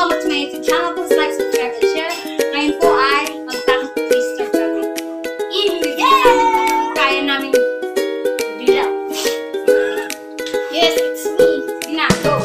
welcome to my YouTube channel. Please like, subscribe, and share. Ngayon po ay mag-taste of kami. Kaya namin bilang. Yes, it's me. Tina, go.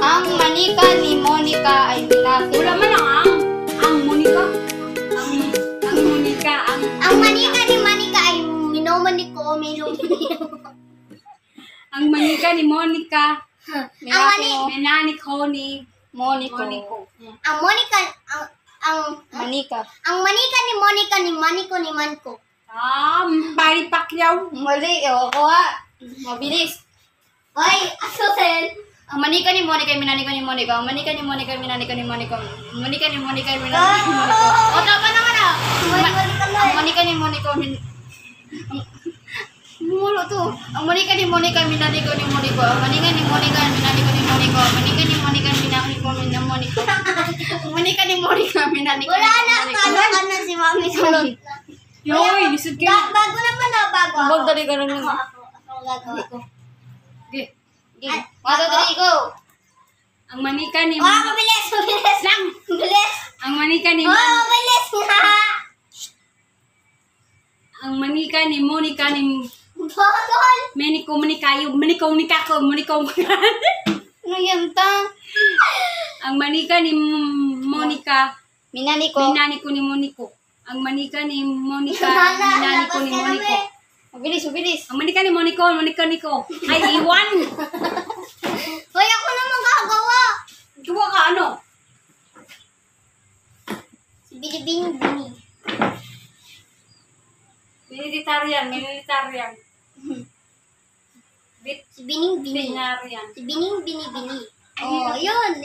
Ang manika ni Monica ay binati. Wala man ang Monica. Ang Monica. Ang manika ni Monica ay minomaniko o ang manika ni Monica. Ang menaniko ni Monico. Ang Monica Manika. Ang manika ni Monica ni Maniko ni Manko. Bari Pacquiao. Mali, kuha. Mabilis. Oy, asusin. Ang manika ni Monica, minaniko ni Monica. Ang manika ni Monica, minaniko ni Monica. Ang manika ni Monica, minaniko ni Monica. O, tama naman ah! Ang manika ni Monica, Mulo to. Ang manika ni Monica, minaniko ni Monica. Ang manika ni Monica, minaniko ni Monica. Ang manika ni Monica, minaniko ni Monica. Ang manika ni Monica, minaniko ni Monica. Wala na, talo ka na si Mami Sulot. Yoy, lisod ka. Bago naman na, bago. Bag dali ka lang. Ako gagawin ko. Okay. Matutuli ko. Ang manika ni Monica. Mabilis, mabilis. Lang. Mabilis. Ang manika ni mabilis nga. Ang manika ni Monica ni Botol. Meniko Monikayo. Meniko Monikako. Meniko ano yan ta? Ang manika ni Monica. Minaniko. Minaniko ni Moniko. Ang manika ni Monica. Minaniko ni Moniko. Mabilis, mabilis. Ang manika ni Moniko. Monika Niko. Ay, iwan. Hoy, ako naman gagawa. Gawa ka ano? Si Binibini Bini. Militarian. Si Bining Bini. Binarian. Si Bining Bini Bini. Oh, yun.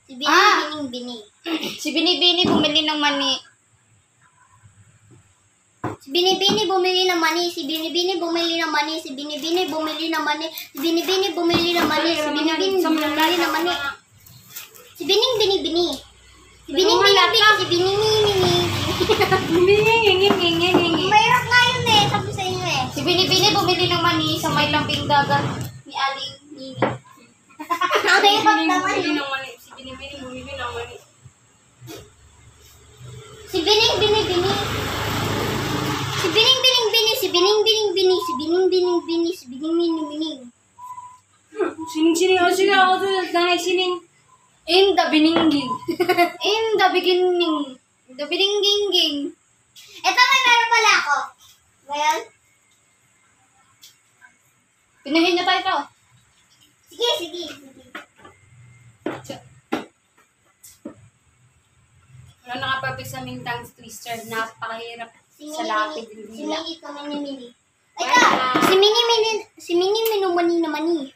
Si Bining Bining Bini. Si Binibini bumili ng mani. Si Binibini bumili ng mani. Si Binibini bumili ng mani. Si Binibini bumili ng mani. Si Binibini bumili ng mani. Si Binibini bumili ng mani. Si Bining Bini Bini. Si Bining Bini Bini. Si Bining Bini Bini. Mayroon nga yun eh. Sabi sa inyo eh. Si Binibini bumili ng mani sa may lambing dagat ni Aling Nini. Mayroon naman Bumili yun. ng mani. Si Binibini bumili ng mani. Si Bining Bini Bini. Si Bining Bining Bini. Si Bining Bining Bini. Si Bining Bining Bini. Si Bining Bining Bini. Sining. Sige ako sa sining. In the beginning. In the beginning. The Bining Ging Ging. Ito may meron pala. Ngayon? Pinuhin niya tayo ito. Sige, sige. Wala naka-perfect sa aming tongue twister. Napakahirap sa lapid din Si nila. Mini kami ni Mini. Bye. Si Mini minumani na mani.